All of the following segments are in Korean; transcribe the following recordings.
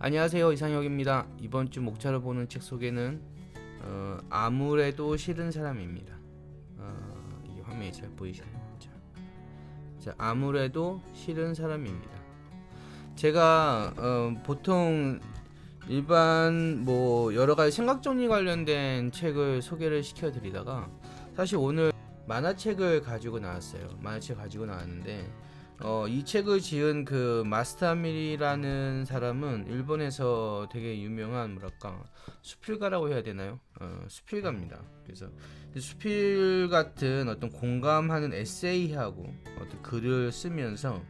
안녕하세요, 이상혁입니다. 이번 주 목차를 보는 책 소개는 아무래도 싫은 사람입니다. 이게 화면이 잘 보이시나요? 자, 아무래도 싫은 사람입니다. 제가 보통 일반 여러 가지 생각 정리 관련된 책을 소개를 시켜드리다가 사실 오늘 만화책을 가지고 나왔어요. 만화책 가지고 나왔는데 이 책을 지은 그 마스타미라는 사람은 일본에서 되게 유명한 수필가라고 해야 되나요? 수필가입니다. 그래서 수필 같은 어떤 공감하는 에세이하고 어떤 글을 쓰면서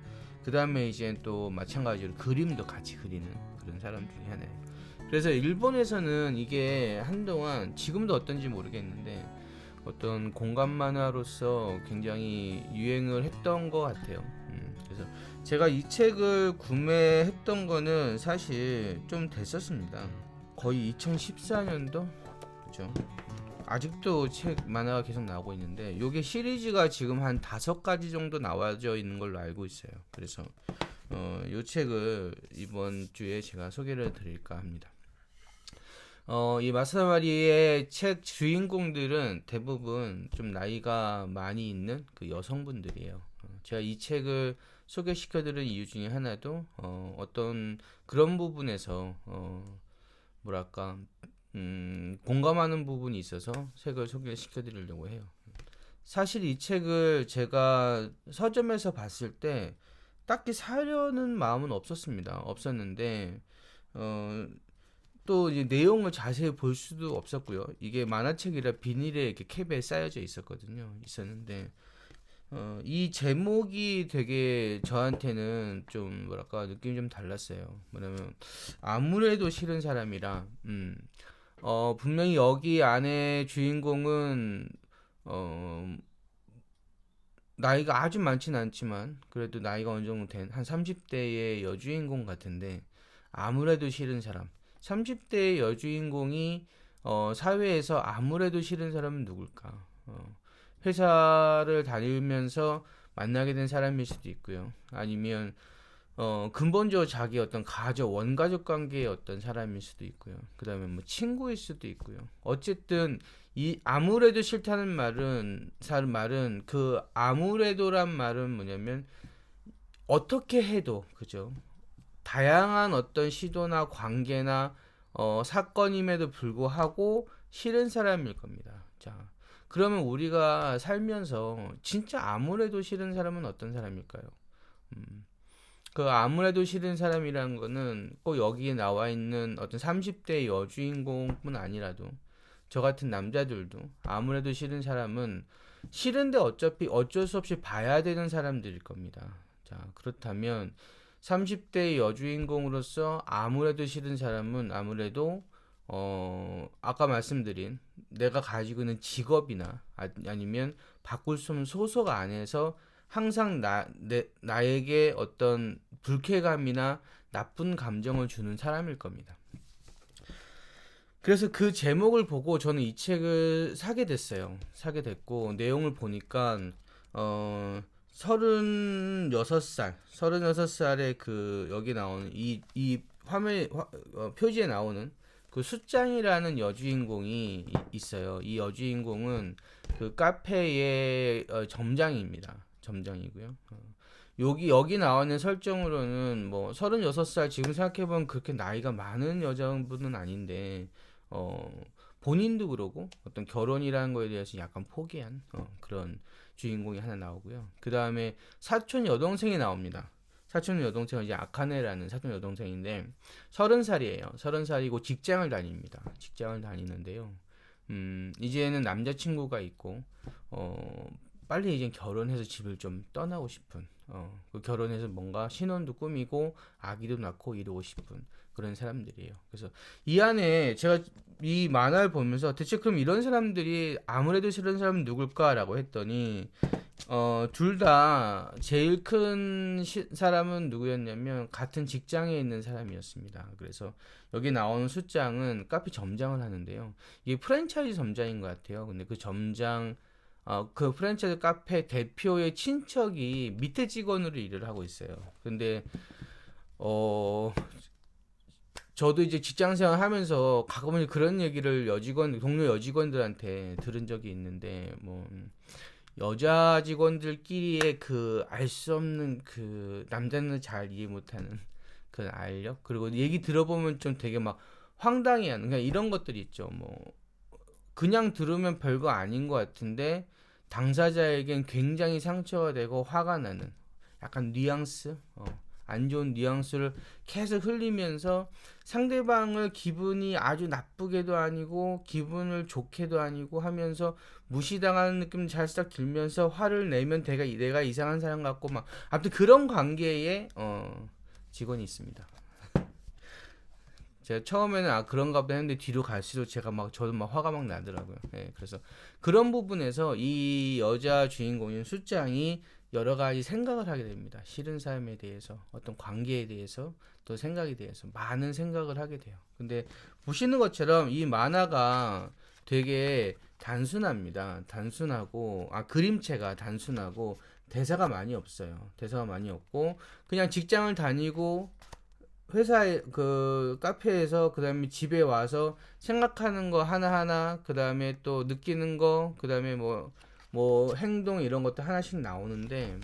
그 다음에 이제 또 마찬가지로 그림도 같이 그리는 그런 사람 중에 하나예요. 그래서 일본에서는 이게 한동안 지금도 어떤지 모르겠는데 어떤 공감 만화로서 굉장히 유행을 했던 것 같아요. 그래서 제가 이 책을 구매했던 거는 사실 좀 됐었습니다. 거의 2014년도 그죠? 아직도 책 만화가 계속 나오고 있는데 요게 시리즈가 지금 한 5가지 정도 나와져 있는 걸로 알고 있어요. 그래서 요 책을 이번 주에 제가 소개를 드릴까 합니다. 이 마사마리의 책 주인공들은 대부분 좀 나이가 많이 있는 그 여성분들이에요. 제가 이 책을 소개시켜드린 이유 중에 하나도 어떤 그런 부분에서 공감하는 부분이 있어서 책을 소개시켜드리려고 해요. 사실 이 책을 제가 서점에서 봤을 때 딱히 사려는 마음은 없었는데 또 이제 내용을 자세히 볼 수도 없었고요. 이게 만화책이라 비닐에 이렇게 캡에 쌓여져 있었는데 이 제목이 되게 저한테는 좀 느낌이 좀 달랐어요. 뭐냐면 아무래도 싫은 사람이라 분명히 여기 안에 주인공은 나이가 아주 많진 않지만 그래도 나이가 어느 정도 된 한 30대의 여주인공 같은데 아무래도 싫은 사람 30대의 여주인공이 사회에서 아무래도 싫은 사람은 누굴까? 회사를 다니면서 만나게 된 사람일 수도 있고요. 아니면 근본적으로 자기 어떤 원가족 관계의 어떤 사람일 수도 있고요. 그 다음에 친구일 수도 있고요. 어쨌든 이 아무래도 싫다는 말은 그 아무래도란 말은 뭐냐면 어떻게 해도 그죠? 다양한 어떤 시도나 관계나 사건임에도 불구하고 싫은 사람일 겁니다. 자, 그러면 우리가 살면서 진짜 아무래도 싫은 사람은 어떤 사람일까요? 그 아무래도 싫은 사람이라는 거는 꼭 여기에 나와 있는 어떤 30대 여주인공뿐 아니라도 저 같은 남자들도 아무래도 싫은 사람은 싫은데 어차피 어쩔 수 없이 봐야 되는 사람들일 겁니다. 자, 그렇다면 30대 여주인공으로서 아무래도 싫은 사람은 아무래도 아까 말씀드린 내가 가지고 있는 직업이나 아니면 바꿀 수 없는 소속 안에서 항상 나에게 어떤 불쾌감이나 나쁜 감정을 주는 사람일 겁니다. 그래서 그 제목을 보고 저는 이 책을 사게 됐어요. 사게 됐고 내용을 보니까 36살에 그 여기 나오는 이 표지에 나오는 그 숫장이라는 여주인공이 있어요. 이 여주인공은 그 카페의 점장입니다. 점장이고요. 여기 나오는 설정으로는 36살 지금 생각해보면 그렇게 나이가 많은 여자분은 아닌데 본인도 그러고 어떤 결혼이라는 거에 대해서 약간 포기한 그런 주인공이 하나 나오고요. 그 다음에 사촌 여동생이 나옵니다. 사촌 여동생은 이제 아카네라는 사촌 여동생인데 30살이에요. 30살이고 직장을 다닙니다. 직장을 다니는데요. 이제는 남자친구가 있고 빨리 이제 결혼해서 집을 좀 떠나고 싶은 그 결혼해서 뭔가 신혼도 꾸미고 아기도 낳고 이러고 싶은 그런 사람들이에요. 그래서 이 안에 제가 이 만화를 보면서 대체 그럼 이런 사람들이 아무래도 싫은 사람은 누굴까라고 했더니 둘 다 제일 큰 사람은 누구였냐면 같은 직장에 있는 사람이었습니다. 그래서 여기 나오는 숫장은 카페 점장을 하는데요. 이게 프랜차이즈 점장인 것 같아요. 근데 그 점장 그 프랜차이즈 카페 대표의 친척이 밑에 직원으로 일을 하고 있어요. 근데 저도 이제 직장생활 하면서 가끔은 그런 얘기를 동료 여직원들한테 들은 적이 있는데, 뭐, 여자 직원들끼리의 그 알 수 없는 그 남자는 잘 이해 못하는 그 알력? 그리고 얘기 들어보면 좀 되게 막 황당해하는, 그냥 이런 것들이 있죠. 뭐, 그냥 들으면 별거 아닌 것 같은데, 당사자에겐 굉장히 상처가 되고 화가 나는 약간 뉘앙스? 안 좋은 뉘앙스를 계속 흘리면서 상대방을 기분이 아주 나쁘게도 아니고 기분을 좋게도 아니고 하면서 무시당하는 느낌 살짝 들면서 화를 내면 내가 이상한 사람 같고 막 아무튼 그런 관계에 직원이 있습니다. 제가 처음에는 그런가 보다 했는데 뒤로 갈수록 저도 막 화가 막 나더라고요. 예, 그래서 그런 부분에서 이 여자 주인공인 수장이 여러 가지 생각을 하게 됩니다. 싫은 삶에 대해서, 어떤 관계에 대해서, 또 생각에 대해서 많은 생각을 하게 돼요. 근데 보시는 것처럼 이 만화가 되게 단순합니다. 단순하고, 그림체가 단순하고, 대사가 많이 없어요. 대사가 많이 없고, 그냥 직장을 다니고, 회사에 그 카페에서 그다음에 집에 와서 생각하는 거 하나하나 그다음에 또 느끼는 거 그다음에 뭐 행동 이런 것도 하나씩 나오는데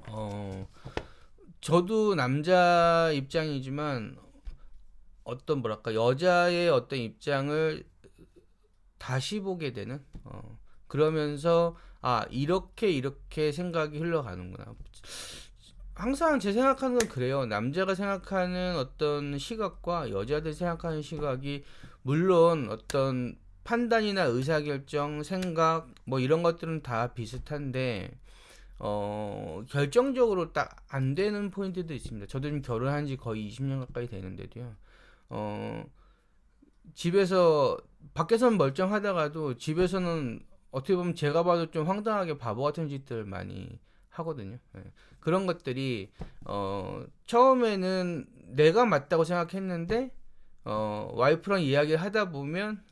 어 저도 남자 입장이지만 어떤 뭐랄까 여자의 어떤 입장을 다시 보게 되는 그러면서 이렇게 생각이 흘러가는구나. 항상 제 생각하는 건 그래요. 남자가 생각하는 어떤 시각과 여자들 생각하는 시각이 물론 어떤 판단이나 의사결정, 생각 뭐 이런 것들은 다 비슷한데 결정적으로 딱 안 되는 포인트도 있습니다. 저도 지금 결혼한 지 거의 20년 가까이 되는데도요. 어, 집에서 밖에서는 멀쩡하다가도 집에서는 어떻게 보면 제가 봐도 좀 황당하게 바보 같은 짓들 많이 하거든요. 예. 그런 것들이 처음에는 내가 맞다고 생각했는데 와이프랑 이야기를 하다 보면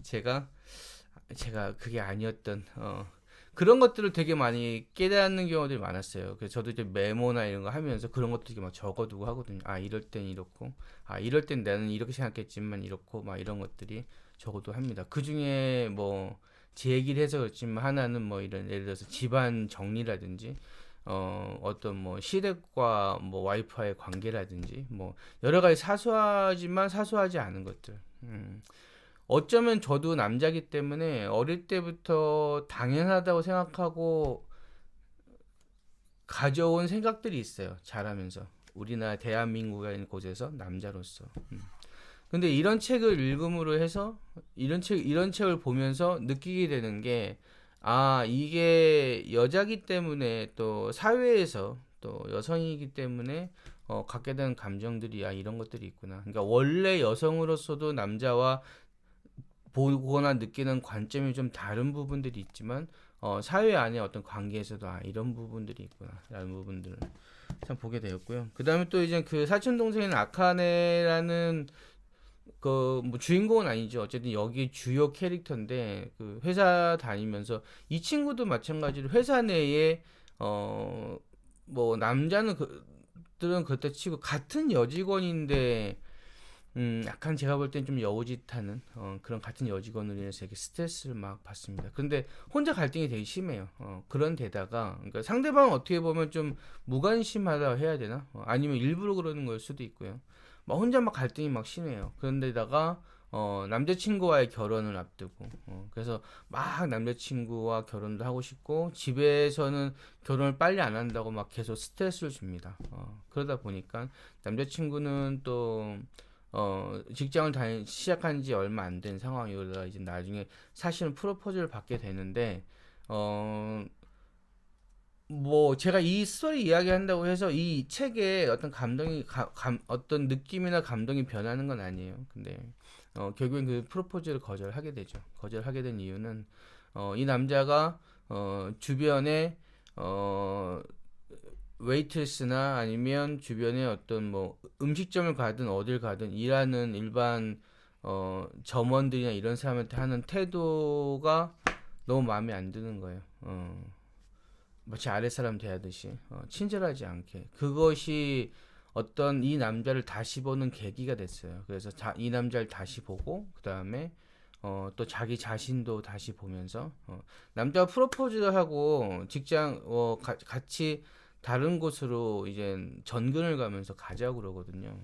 제가 그게 아니었던 그런 것들을 되게 많이 깨닫는 경우들이 많았어요. 그래서 저도 이제 메모나 이런 거 하면서 그런 것도 이렇게 막 적어두고 하거든요. 이럴 땐 이렇고, 이럴 땐 나는 이렇게 생각했지만 이렇고, 막 이런 것들이 적어도 합니다. 그 중에 뭐, 제 얘기를 해서 그렇지만 하나는 뭐 이런 예를 들어서 집안 정리라든지, 어떤 뭐 시댁과 뭐 와이프와의 관계라든지, 뭐 여러 가지 사소하지만 사소하지 않은 것들. 어쩌면 저도 남자기 때문에 어릴 때부터 당연하다고 생각하고 가져온 생각들이 있어요. 자라면서. 우리나라 대한민국이라는 곳에서 남자로서. 근데 이런 책을 읽음으로 해서 이런 책을 보면서 느끼게 되는 게 이게 여자기 때문에 또 사회에서 또 여성이기 때문에 갖게 되는 감정들이 이런 것들이 있구나. 그러니까 원래 여성으로서도 남자와 보거나 느끼는 관점이 좀 다른 부분들이 있지만 사회 안에 어떤 관계에서도 이런 부분들이 있구나라는 부분들을 참 보게 되었고요. 그 다음에 또 이제 그 사촌 동생인 아카네라는 그 뭐 주인공은 아니죠. 어쨌든 여기 주요 캐릭터인데 그 회사 다니면서 이 친구도 마찬가지로 회사 내에 뭐 남자는 그들은 그렇다 치고 같은 여직원인데 약간 제가 볼 땐 좀 여우짓하는 그런 같은 여직원으로 인해서 이렇게 스트레스를 막 받습니다. 근데 혼자 갈등이 되게 심해요. 그런 데다가 그러니까 상대방은 어떻게 보면 좀 무관심하다 해야 되나? 아니면 일부러 그러는 걸 수도 있고요. 막 혼자 막 갈등이 막 심해요. 그런데다가 남자친구와의 결혼을 앞두고 그래서 막 남자친구와 결혼도 하고 싶고 집에서는 결혼을 빨리 안 한다고 막 계속 스트레스를 줍니다. 그러다 보니까 남자친구는 또 직장을 시작한 지 얼마 안 된 상황이라 이제 나중에 사실은 프로포즈를 받게 되는데 뭐 제가 이 스토리 이야기한다고 해서 이 책에 어떤 어떤 느낌이나 감동이 변하는 건 아니에요. 근데 결국엔 그 프로포즈를 거절하게 되죠. 거절하게 된 이유는 이 남자가 주변에 웨이트레스나 아니면 주변에 어떤 뭐 음식점을 가든 어딜 가든 일하는 일반 점원들이나 이런 사람한테 하는 태도가 너무 마음에 안 드는 거예요. 마치 아랫사람 대하듯이 친절하지 않게 그것이 어떤 이 남자를 다시 보는 계기가 됐어요. 그래서 이 남자를 다시 보고 그 다음에 또 자기 자신도 다시 보면서 남자가 프로포즈를 하고 직장 같이 다른 곳으로 이제 전근을 가면서 가자고 그러거든요.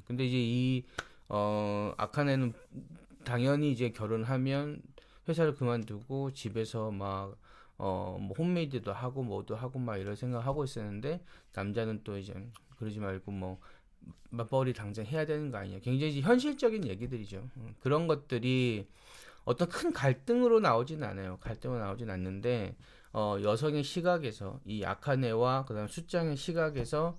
근데 이제 아카네는 당연히 이제 결혼하면 회사를 그만두고 집에서 막 뭐 홈메이드도 하고 뭐도 하고 막 이런 생각하고 있었는데 남자는 또 이제 그러지 말고 뭐 맞벌이 당장 해야 되는 거 아니냐. 굉장히 현실적인 얘기들이죠. 그런 것들이 어떤 큰 갈등으로 나오진 않아요. 갈등으로 나오진 않는데 여성의 시각에서 이 아카네와 그다음 숫장의 시각에서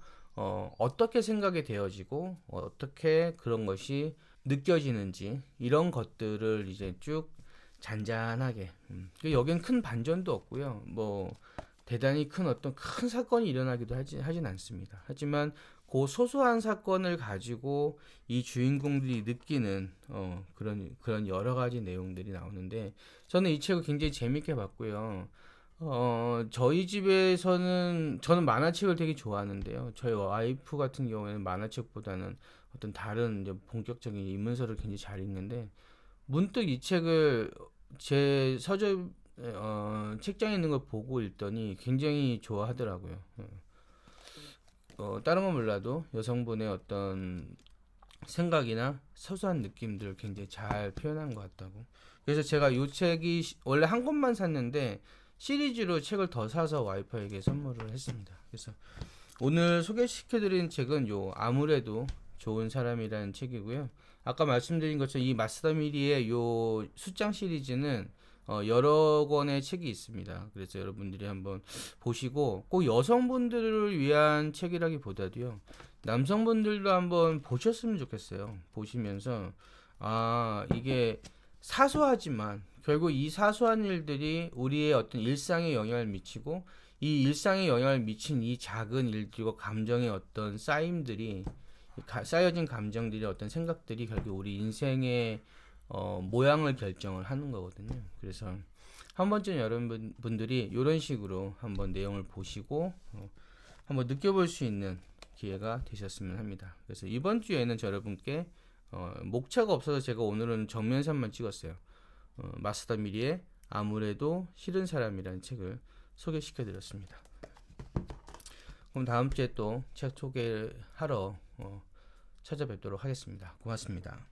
어떻게 생각이 되어지고 어떻게 그런 것이 느껴지는지 이런 것들을 이제 쭉 잔잔하게 여기는 큰 반전도 없고요. 뭐 대단히 큰 어떤 큰 사건이 일어나기도 하진 않습니다. 하지만 그 소소한 사건을 가지고 이 주인공들이 느끼는 그런 여러 가지 내용들이 나오는데 저는 이 책을 굉장히 재밌게 봤고요. 저희 집에서는 저는 만화책을 되게 좋아하는데요. 저희 와이프 같은 경우에는 만화책보다는 어떤 다른 이제 본격적인 인문서를 굉장히 잘 읽는데 문득 이 책을 제 서점 책장에 있는 걸 보고 읽더니 굉장히 좋아하더라고요. 다른 건 몰라도 여성분의 어떤 생각이나 소소한 느낌들을 굉장히 잘 표현한 것 같다고. 그래서 제가 이 책이 원래 한 권만 샀는데 시리즈로 책을 더 사서 와이프에게 선물을 했습니다. 그래서 오늘 소개시켜드린 책은 요 아무래도 좋은 사람이라는 책이고요. 아까 말씀드린 것처럼 이 마스다 미리의 요 숫장 시리즈는 여러 권의 책이 있습니다. 그래서 여러분들이 한번 보시고 꼭 여성분들을 위한 책이라기보다도요. 남성분들도 한번 보셨으면 좋겠어요. 보시면서 이게 사소하지만 결국 이 사소한 일들이 우리의 어떤 일상에 영향을 미치고 이 일상에 영향을 미친 이 작은 일들과 감정의 어떤 쌓임들이 쌓여진 감정들이 어떤 생각들이 결국 우리 인생의 모양을 결정을 하는 거거든요. 그래서 한 번쯤 여러분들이 이런 식으로 한번 내용을 보시고 한번 느껴볼 수 있는 기회가 되셨으면 합니다. 그래서 이번 주에는 여러분께 목차가 없어서 제가 오늘은 정면선만 찍었어요. 마스다 미리의 아무래도 싫은 사람이라는 책을 소개시켜 드렸습니다. 그럼 다음 주에 또 책 소개를 하러 찾아뵙도록 하겠습니다. 고맙습니다.